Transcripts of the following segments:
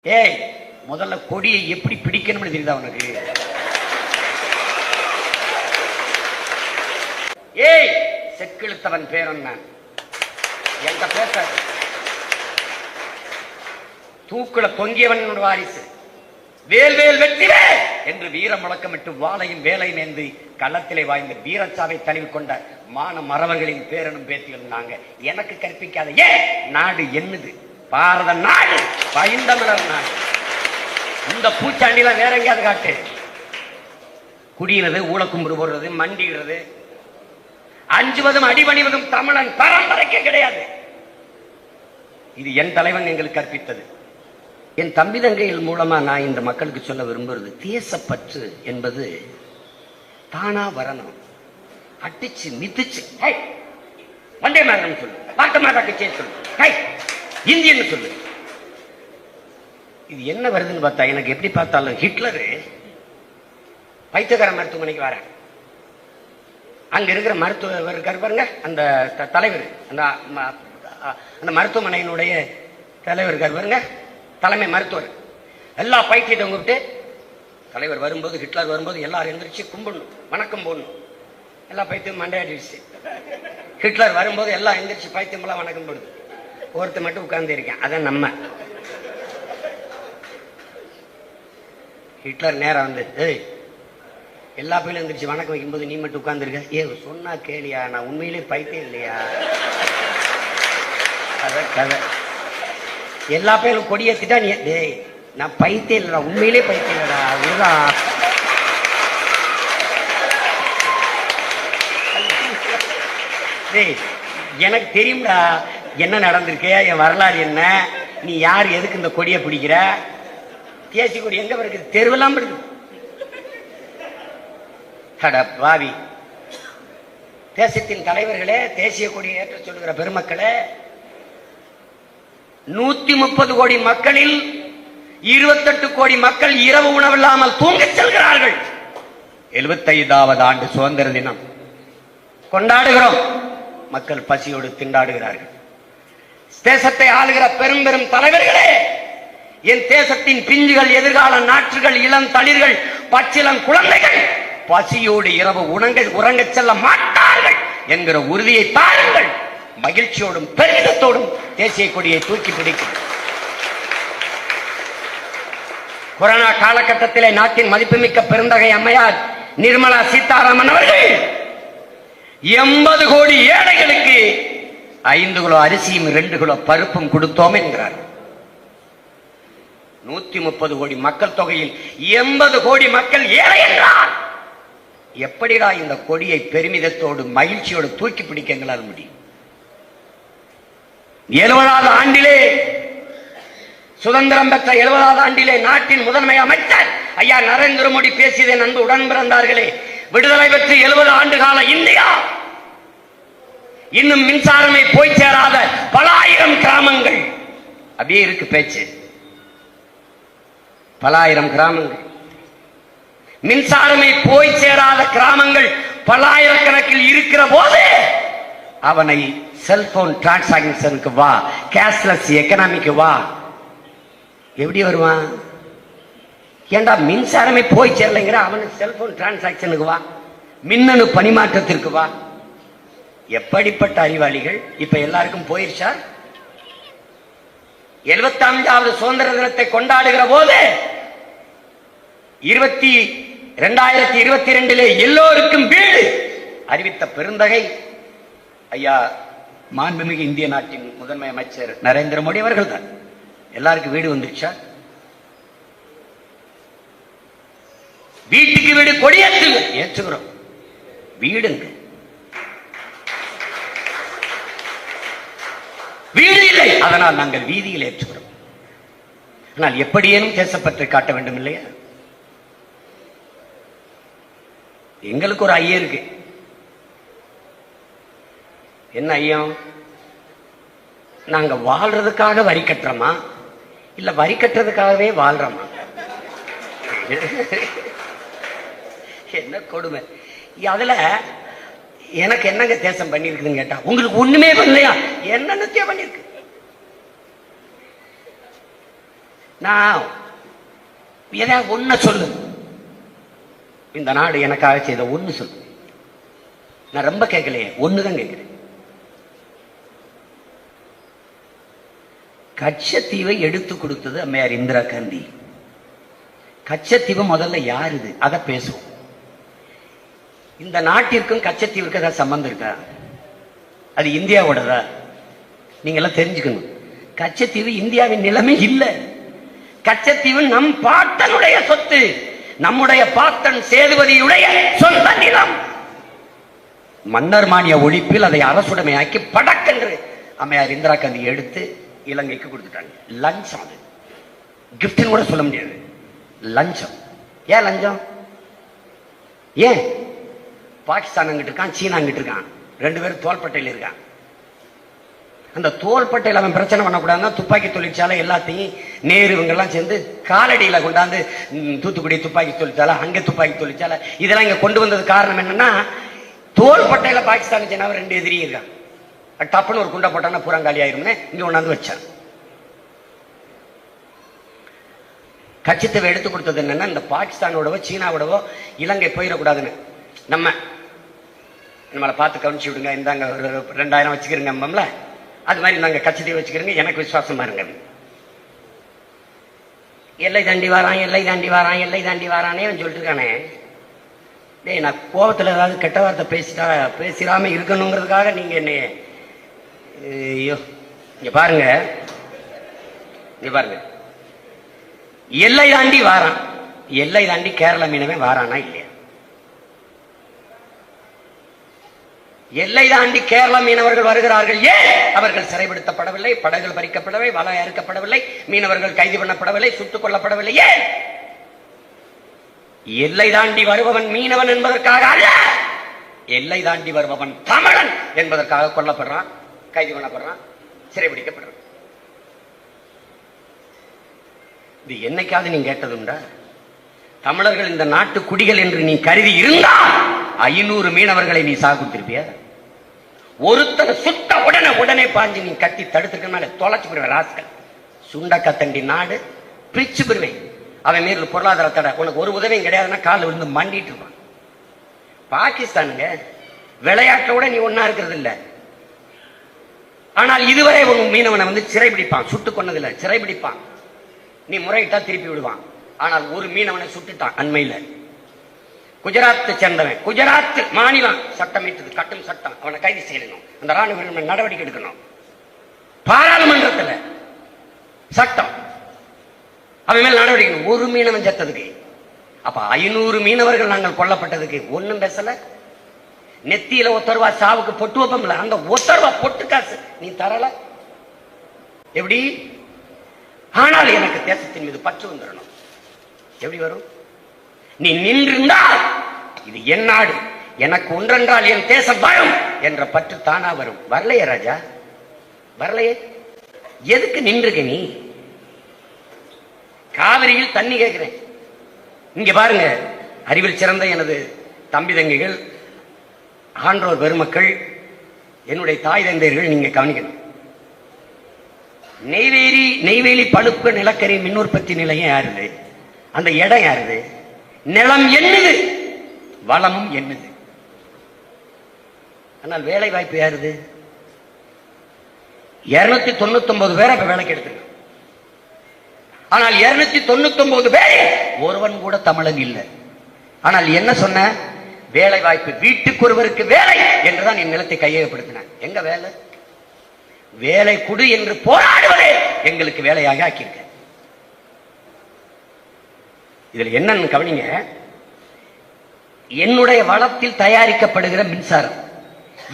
ஏய், முதல்ல கொடியை எப்படி பிடிக்கணும்னு தெரியுதா உனக்கு? ஏய், செக்கிழுத்தவன் பேரன் நான் எங்க பேச தூக்குல தொங்கியவன் வாரிசு வேல்வேல் வெற்றிவே என்று வீர முழக்கமிட்டு வாளையும் வேலையும் ஏந்தி களத்திலே வாய்ந்த வீரச்சாவை தழுவி கொண்ட மான மறவர்களின் பேரனும் பேத்தியும் நாங்க. எனக்கு கற்பிக்காத ஏன் நாடு என்னது? பாரத நாடு, பைந்தமிழர் நாடு. இந்த பூச்சாண்டில வேற எங்கேயாவது காட்டு. குடியிறது, ஊழக்கும்புறு போடுறது, மண்டிடுறது, அஞ்சுவதும் அடிபணிவதும் தமிழன் பரம்பரைக்கு கிடையாது. இது என் தலைவன் எங்களுக்கு கற்பித்தது. என் தம்பி தங்கைகள் மூலமா நான் இந்த மக்களுக்கு சொல்ல விரும்புறது, தேசப்பற்று என்பது தானா வரணும். அட்டிச்சு மிதிச்சு வந்தே மாதம் சொல்லு, பாட்ட மாதா கட்சியை சொல்லு, இந்தியன்னு சொல்லு. இது என்ன வருதுன்னு பார்த்தா, எனக்கு எப்படி பார்த்தாலும் ஹிட்லரு பைத்தியக்கார மருத்துவமனைக்கு வர, அங்க இருக்கிற மருத்துவர் இருக்காரு பாருங்க, அந்த தலைவர், அந்த மருத்துவமனையினுடைய தலைவர் இருக்காரு பாருங்க, தலைமை மருத்துவர், எல்லா பைத்தியத்தை கூப்பிட்டு, தலைவர் வரும்போது, ஹிட்லர் வரும்போது எல்லாரும் எந்திரிச்சு கும்பிடணும், வணக்கம் போடணும். எல்லா பைத்தியம் மண்டையாடிடுச்சு. ஹிட்லர் வரும்போது எல்லாம் எந்திரிச்சு பைத்தியமெல்லாம் வணக்கம் போடுது. ஒருத்த மட்டும் உட்கார்ந்து இருக்கேன், அதான் நம்ம. ஹிட்லர் நேரம் வந்து, ஏய், எல்லா பேரும் எந்திரிச்சு வணக்கம் வைக்கும்போது நீ மட்டும் உட்கார்ந்து இருக்க. ஏ சொன்னா கேளியா, நான் உண்மையிலே பைத்தியம் இல்லையா? கதை கதை. எல்லா பேரும் கொடியேத்திட்டா நீ, டேய் நான் பைத்தியம் இல்லடா, உண்மையிலே பைத்தியம் இல்லடா, அதுதான். டேய் எனக்கு தெரியும்டா என்ன நடந்திருக்கு, என் வரலாறு என்ன, நீ யார், எதுக்கு இந்த கொடியை பிடிக்கிற? தேசிய கொடி எங்க இருக்குது? தெருவெல்லாம் இருக்குது. பாவி தேசத்தின் தலைவர்களே, தேசிய கொடியை ஏற்ற சொல்லுகிற பெருமக்களே, 130 கோடி மக்களில் 28 கோடி மக்கள் இரவு உணவில்லாமல் தூங்க செல்கிறார்கள். 75வது ஆண்டு சுதந்திர தினம் கொண்டாடுகிறோம். மக்கள் பசியோடு திண்டாடுகிறார்கள். தேசத்தை ஆளுகிற பெரும் பெரும் தலைவர்களே, என் தேசத்தின் பிஞ்சுகள், எதிர்கால நாற்றுகள், இளம் தளிர்கள், பச்சிளம் குழந்தைகள் பசியோடு இரவு உறங்க செல்ல மாட்டார்கள் என்கிற உறுதியை தாருங்கள். மகிழ்ச்சியோடும் பெருமிதத்தோடும் தேசிய கொடியை தூக்கி பிடிக்கும். கொரோனா காலகட்டத்திலே நாட்டின் மதிப்புமிக்க பெருந்தகை அம்மையார் நிர்மலா சீதாராமன் அவர்கள் 80 கோடி ஏழைகளுக்கு 5 கிலோ அரிசியும் 2 கிலோ பருப்பும் கொடுத்தோம் என்கிறார். 130 கோடி மக்கள் தொகையில் 80 கோடி மக்கள் ஏழை என்றார். எப்படிடா இந்த கொடியை பெருமிதத்தோடு மகிழ்ச்சியோடு தூக்கி பிடிக்க எங்களால் முடியும்? 70வது ஆண்டிலே, சுதந்திரம் பெற்ற 70வது ஆண்டிலே நாட்டின் முதன்மை அமைச்சர் ஐயா நரேந்திர மோடி பேசியதை அன்பு உடன் பிறந்தார்களே, விடுதலை பெற்று 70 ஆண்டு கால இந்தியா, இன்னும் மின்சாரமே போய் சேராத பல ஆயிரம் கிராமங்கள், அப்படியே இருக்கு பேச்சு. பல ஆயிரம் கிராமங்கள், மின்சாரமே போய் சேராத கிராமங்கள் பல ஆயிரக்கணக்கில் இருக்கிற போது அவனை செல்போன் டிரான்சாக்சனுக்கு வா, கேஷ்லெஸ் எக்கனாமிக்கு வா, எப்படி வருவான்? ஏண்டா மின்சாரமே போய் சேரலைங்கிற, அவனுக்கு செல்போன் டிரான்சாக்சனுக்கு வா, மின்னணு பணிமாற்றத்திற்கு வா. எப்படிப்பட்ட அறிவாளிகள்! இப்ப எல்லாருக்கும் போயிருச்சா? 75வது சுதந்திர தினத்தை கொண்டாடுகிற போது 2022 எல்லோருக்கும் வீடு அறிவித்த பெருந்தகை ஐயா மாண்புமிகு இந்திய நாட்டின் முதன்மை அமைச்சர் நரேந்திர மோடி அவர்கள் தான். எல்லாருக்கும் வீடு வந்துருச்சா? வீட்டுக்கு வீடு கொடியேற்றுங்க, ஏற்றுகிறோம். வீடுங்க, வீடு இல்லை, அதனால் நாங்கள் வீதியில் ஏற்றுகிறோம். ஆனால் எப்படியேனும் தேசப்பற்றை காட்ட வேண்டும் இல்லையா? எங்களுக்கு ஒரு ஐயம் இருக்கு. என்ன ஐயம்? நாங்க வாழ்றதுக்காக வரி கட்டுறோமா, இல்ல வரி கட்டுறதுக்காகவே வாழ்றோமா? என்ன கொடுமை! அதுல எனக்கு என்னங்க தேசம் பண்ணிருக்குதுன்னு கேட்டா, உங்களுக்கு ஒண்ணுமே பண்ணலையா? என்ன நிச்சயம் பண்ணிருக்கு? நான் எதாவது ஒன்ன சொல்லு, இந்த நாடு எனக்காக செய்த ஒண்ணு சொல்லு. நான் ரொம்ப கேட்கலையே, ஒண்ணுதான் கேட்கிறேன். கச்சத்தீவை எடுத்து கொடுத்தது அம்மையார் இந்திரா காந்தி. கச்சத்தீவு முதல்ல யாருது அதை பேசுவோம். இந்த நாட்டிற்கும் கச்சத்தீவுக்கு ஏதாவது சம்பந்தம் இருக்கா? அது இந்தியாவோடதா? நீங்க எல்லாம் தெரிஞ்சுக்கணும். கச்சத்தீவு இந்தியாவின் நிலைமை இல்லை. கச்சத்தீவு நம் பாட்டனுடைய சொத்து, நம்முடைய பாட்டன் சேதுபதியுடைய சொந்த நிலம். மன்னர் மானிய ஒழிப்பில் அதை அரசுடைமையாக்கி படக்கென்று அம்மையார் இந்திரா காந்தி எடுத்து இலங்கைக்கு கொடுத்துட்டாங்க. லஞ்சம், அது கிஃப்ட்னு கூட சொல்ல முடியாது. லஞ்சம். ஏன் லஞ்சம்? ஏன்? பாகிஸ்தான் அங்கிட்டு இருக்கான், சீனா அங்கிட்டு இருக்கான், ரெண்டு பேரும் தோள்பட்டையில் இருக்கான். அந்த தோள்பட்டையில் அவன் பிரச்சனை பண்ணக்கூடாதுன்னா துப்பாக்கி தொழிற்சாலை எல்லாத்தையும் நேரு இவங்கெல்லாம் சேர்ந்து காலடியில கொண்டாந்து தூத்துக்குடி துப்பாக்கி தொழிற்சாலை, அங்கே துப்பாக்கி தொழிற்சாலை, இதெல்லாம் இங்க கொண்டு வந்தது காரணம் என்னன்னா, தோள்பட்டையில பாகிஸ்தான் சீனாவை ரெண்டு எதிரி இருக்கான். டப்புன்னு ஒரு குண்டை போட்டான்னா புறங்காலி ஆயிரும்னு இங்க கொண்டாந்து வச்சான். கச்சத்தீவை எடுத்து கொடுத்தது என்னன்னா, இந்த பாகிஸ்தானோடவோ சீனாவோடவோ இலங்கை போயிடக்கூடாதுன்னு. நம்மளை பார்த்து கவனிச்சு விடுங்க, இந்தாங்க ஒரு 2000 வச்சுக்கிறீங்க, அது மாதிரி நாங்க கச்சத்தீவை வச்சுக்கிறீங்க, எனக்கு விசுவாசமா இருங்க. எல்லை தாண்டி வாரான், எல்லை தாண்டி வாரான், எல்லை தாண்டி வாரானே சொல்லிட்டு இருக்கானே. டேய், நான் கோபத்தில் ஏதாவது கெட்ட வார்த்தை பேசிடாம இருக்கணுங்கிறதுக்காக நீங்க என்ன? ஐயோ, இங்க பாருங்க, இங்க பாருங்க, எல்லை தாண்டி வாரான். எல்லை தாண்டி கேரள மீனவன் வாரானா இல்லையா? எல்லை தாண்டி கேரள மீனவர்கள் வருகிறார்கள். ஏன் அவர்கள் சிறைப்படுத்தப்படவில்லை, படகுகள் பறிக்கப்படவில்லை, வலை அறுக்கப்படவில்லை, மீனவர்கள் கைது பண்ணப்படவில்லை, சுட்டுக் கொல்லப்படவில்லை? ஏன்? எல்லை தாண்டி வருபவன் மீனவன் என்பதற்காக அல்ல, எல்லை தாண்டி வருபவன் தமிழன் என்பதற்காக கொல்லப்படுறான், கைது பண்ணப்படுறான், சிறைபிடிக்கப்படுறான். இது என்னைக்காவது நீங்க கேட்டதுண்டா? தமிழர்கள் இந்த நாட்டு குடிகள் என்று நீ கருதி இருந்தால் 500 மீனவர்களை நீ சாகுத்திருப்பிய. ஒருத்தனை சுட்ட உடனே பாஞ்சு நீ கட்டி தடுத்துருக்க தொலைச்சு போடுவேன். ராஸ்கல், சுண்டக்கத்தண்டி நாடு பிரிச்சு போடுவேன். அவன் மீறி பொருளாதார தடை, உனக்கு ஒரு உதவியும் கிடையாதுன்னா காலில் விழுந்து மண்டிட்டு இருப்பான். பாகிஸ்தானுங்க விளையாட்டோட நீ ஒன்னா இருக்கிறது இல்ல. ஆனால் இதுவரை உன் மீனவனை வந்து சிறைபிடிப்பான், சுட்டு கொன்னதில்லை, சிறைபிடிப்பான். நீ முறையிட்டா திருப்பி விடுவான். ஆனால் ஒரு மீனவனை சுட்டுட்டான் அண்மையில. குஜராத்தை சேர்ந்தவன், குஜராத் மாநிலம் சட்டம் இட்டது, கட்டும் சட்டம், அவனை கைது செய்யணும், அந்த ராணுவ நடவடிக்கை எடுக்கணும். பாராளுமன்றத்தில் சட்டம், அவன் மேல் நடவடிக்கை. ஒரு மீனவன் செத்ததுக்கு. அப்ப 500 மீனவர்கள் நாங்கள் கொல்லப்பட்டதுக்கு ஒண்ணும் பேசல. நெத்தியில ஒத்தருவா சாவுக்கு பொட்டு வைப்போம்ல, அந்த ஒத்தருவா பொட்டு காசு நீ தரல. எப்படி? ஆனால் எனக்கு தேசத்தின் மீது பற்று வந்துடணும். எப்படி வரும்? நீ நின்றிருந்தால் இது என் நாடு, எனக்கு ஒன்றென்றால் என் தேசம் வரும் என்ற பற்று தானா வரும். வரலையே ராஜா, வரலையே. எதுக்கு நின்றுக்க நீ? காவிரியில் தண்ணி கேட்கிறேன். இங்க பாருங்க, அறிவில் சிறந்த எனது தம்பி தங்கைகள், ஆன்றோர் பெருமக்கள், என்னுடைய தாய் தந்தையர்கள், நீங்க கவனிக்கணும். நெய்வேலி பழுப்பு நிலக்கரி மின் உற்பத்தி நிலையம் யாருது? அந்த இடம் யாருது? நிலம் என்னது, வளமும் என்னது. ஆனால் வேலை வாய்ப்பு யாருது? 299 பேரை இப்ப வேலைக்கு எடுத்துருக்க. ஆனால் 299 பேர் ஒருவன் கூட தமிழன் இல்லை. ஆனால் என்ன சொன்ன? வேலை வாய்ப்பு, வீட்டுக்கு ஒருவருக்கு வேலை என்றுதான் என் நிலத்தை கையகப்படுத்தின. எங்க வேலை? வேலை குடு என்று போராடுவதே எங்களுக்கு வேலையாக ஆக்கியிருக்க. இதுல என்னன்னு கவனிங்க. என்னுடைய வளத்தில் தயாரிக்கப்படுகிற மின்சாரம்,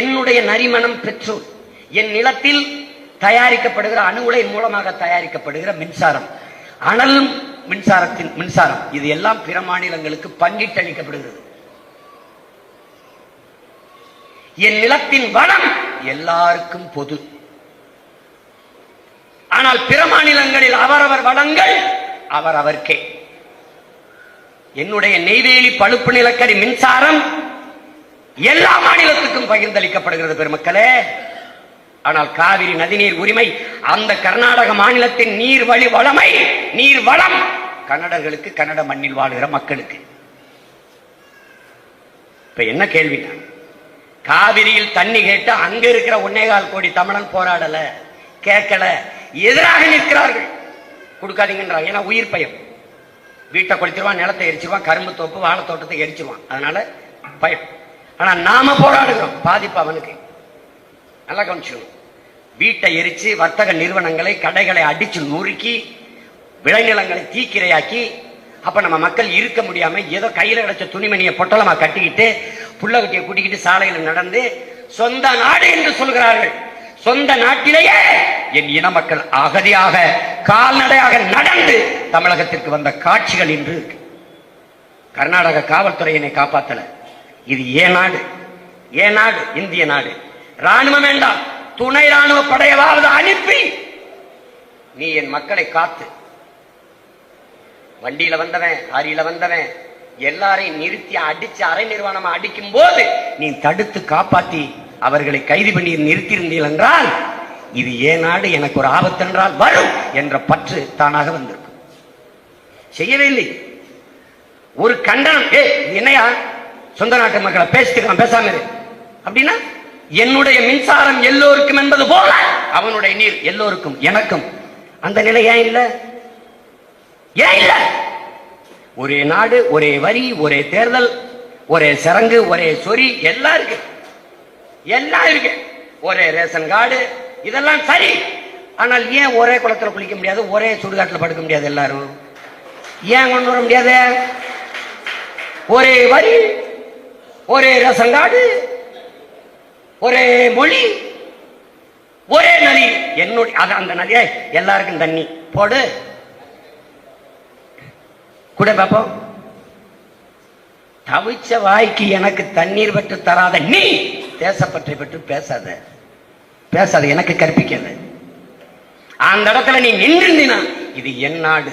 என்னுடைய நரிமணம் பெட்ரோல், என் நிலத்தில் தயாரிக்கப்படுகிற அணு உலை மூலமாக தயாரிக்கப்படுகிற மின்சாரம், அனல் மின்சாரத்தின் மின்சாரம், இது எல்லாம் பிற மாநிலங்களுக்கு பங்கிட்டளிக்கப்படுகிறது. என் நிலத்தின் வளம் எல்லாருக்கும் பொது. ஆனால் பிற மாநிலங்களில் அவரவர் வளங்கள் அவரவர்க்கே. என்னுடைய நெய்வேலி பழுப்பு நிலக்கரி மின்சாரம் எல்லா மாநிலத்துக்கும் பகிர்ந்தளிக்கப்படுகிறது. பெருமக்களே, ஆனால் காவிரி நதிநீர் உரிமை அந்த கர்நாடக மாநிலத்தின் நீர் வழி வளமை, நீர் வளம் கன்னடர்களுக்கு, கன்னட மண்ணில் வாழ்கிற மக்களுக்கு. இப்ப என்ன கேள்வி? காவிரியில் தண்ணி கேட்டு அங்க இருக்கிற 1.25 கோடி தமிழன் போராடல, கேட்கல, எதிராக நிற்கிறார்கள். கொடுக்காதீங்கன்றாங்க. ஏன்னா உயிர் பயம். வீட்டை கொளுத்திடுவான், நிலத்தை எரிச்சிருவான், கரும்பு தோப்பு வாழை தோட்டத்தை எரிச்சிருவான். அதனால பயம். ஆனா நாம போராடுகிறோம். பாதிப்பு அவனுக்கு. நல்லா கவனிச்சுக்கணும். வீட்டை எரிச்சு வர்த்தக நிறுவனங்களை, கடைகளை அடிச்சு நொறுக்கி, விளைநிலங்களை தீக்கிரையாக்கி, அப்ப நம்ம மக்கள் இருக்க முடியாம ஏதோ கையில கிடைச்ச துணிமணியை பொட்டலமா கட்டிக்கிட்டு புள்ளகட்டியை கூட்டிக்கிட்டு சாலையில் நடந்து சொந்த நாடு என்று சொல்கிறார்கள். சொந்த நாட்டிலேயே என் இன மக்கள் அகதியாக கால்நடையாக நடந்து தமிழகத்திற்கு வந்த காட்சிகள் இன்று கர்நாடக காவல்துறையினை காப்பாற்றல. இது ஏன் நாடு? ஏன் நாடு? இந்திய நாடு. ராணுவம் வேண்டாம், துணை ராணுவ படையவாவது அனுப்பி நீ என் மக்களை காத்து. வண்டியில வந்தவன், லாரியில வந்தவன் எல்லாரையும் நிறுத்தி அடிச்சு அரை நிர்வாணமா அடிக்கும் போது நீ தடுத்து காப்பாற்றி அவர்களை கைது பண்ணி நிறுத்தியிருந்தீர்கள் என்றால் இது ஏன் நாடு, எனக்கு ஒரு ஆபத்து என்றால் வரும் என்ற பற்று தானாக வந்திருக்கும். செய்யவே இல்லை. ஒரு கண்டனம். என்னையா சொந்த நாட்டு மக்களை பேசிட்டு பேசாம இரு அப்படின்னா, என்னுடைய மின்சாரம் எல்லோருக்கும் என்பது போல அவனுடைய நீர் எல்லோருக்கும், எனக்கும். அந்த நிலை ஏன் இல்ல? ஏன் இல்ல? ஒரே நாடு, ஒரே வரி, ஒரே தேர்தல், ஒரே சரங்கு, ஒரே சொறி, எல்லாம் இருக்கு, எல்லாம் இருக்கு. ஒரே ரேஷன் கார்டு, இதெல்லாம் சரி. ஆனால் ஏன் ஒரே குளத்துல குளிக்க முடியாது, ஒரே சுடுகாட்டில் படுக்க முடியாது? எல்லாரும் ஏன் கொண்டு வர முடியாது? ஒரே வரி, ஒரே ரேஷன் கார்டு, ஒரே மொழி, ஒரே நதி. என்னுடைய அந்த நதியை எல்லாருக்கும் தண்ணி போடு கூட பாப்போம். தவிச்ச வாய்க்கு எனக்கு தண்ணீர் பெற்று தராத நீ தேசப்பற்றை பெற்று பேசாத, பேசாத, எனக்கு கற்பிக்காத. அந்த இடத்துல நீ நின்றிருந்தீனா இது என் நாடு,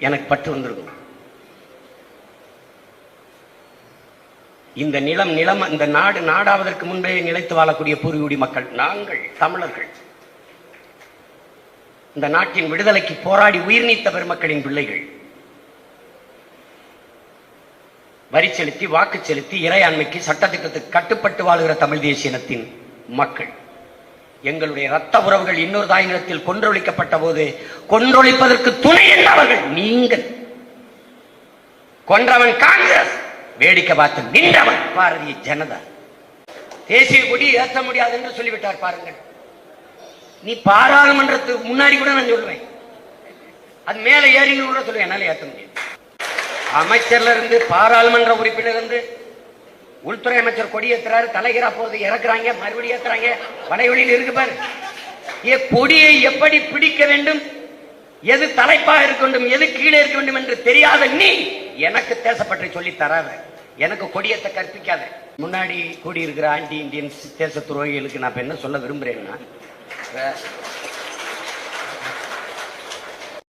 எனக்கு பற்று வந்திருக்கும். இந்த நிலம் இந்த நாடு நாடாவதற்கு முன்பே நிலைத்து வாழக்கூடிய பூர்வீகுடி மக்கள் நாங்கள் தமிழர்கள். இந்த நாட்டின் விடுதலைக்கு போராடி உயிர் நீத்த பெருமக்களின் பிள்ளைகள். வரி செலுத்தி, வாக்கு செலுத்தி, இறையாண்மைக்கு, சட்டத்திட்டத்துக்கு கட்டுப்பட்டு வாழ்கிற தமிழ் தேசிய இனத்தின் மக்கள். எங்களுடைய ரத்த உறவுகள் இன்னொரு தாய் நிலத்தில் கொன்றொழிக்கப்பட்ட போது கொன்றொழிப்பதற்கு துணை நின்றவர்கள் நீங்கள். கொன்றவன் காங்கிரஸ், வேடிக்கை பார்த்து நின்றவன் பாரதிய ஜனதா. தேசிய கொடி ஏற்ற முடியாது என்று சொல்லிவிட்டார் பாருங்கள். நீ பாராளுமன்றத்துக்கு முன்னாடி கூட நான் சொல்லுவேன், அது மேல ஏறின்னு கூட சொல்லுவேன், என்னால ஏற்ற முடியாது. அமைச்சர்ல இருந்து, பாராளுமன்ற உறுப்பினர் இருந்து, உள்துறை அமைச்சர் கொடி ஏற்றுறாரு, தலைகிறா போது இறக்குறாங்க, மறுபடியும் ஏற்றுறாங்க, வலைவெளியில் இருக்கு பாரு. கொடியை எப்படி பிடிக்க வேண்டும், எது தலைப்பாக இருக்க வேண்டும், எது கீழே இருக்க வேண்டும் என்று தெரியாத நீ எனக்கு தேசப்பற்றி சொல்லி தராத, எனக்கு கொடியத்தை கற்பிக்காத. முன்னாடி கூடி இருக்கிற ஆன்டி இந்தியன்ஸ் தேச துரோகிகளுக்கு நான் என்ன சொல்ல விரும்புறேன்னா,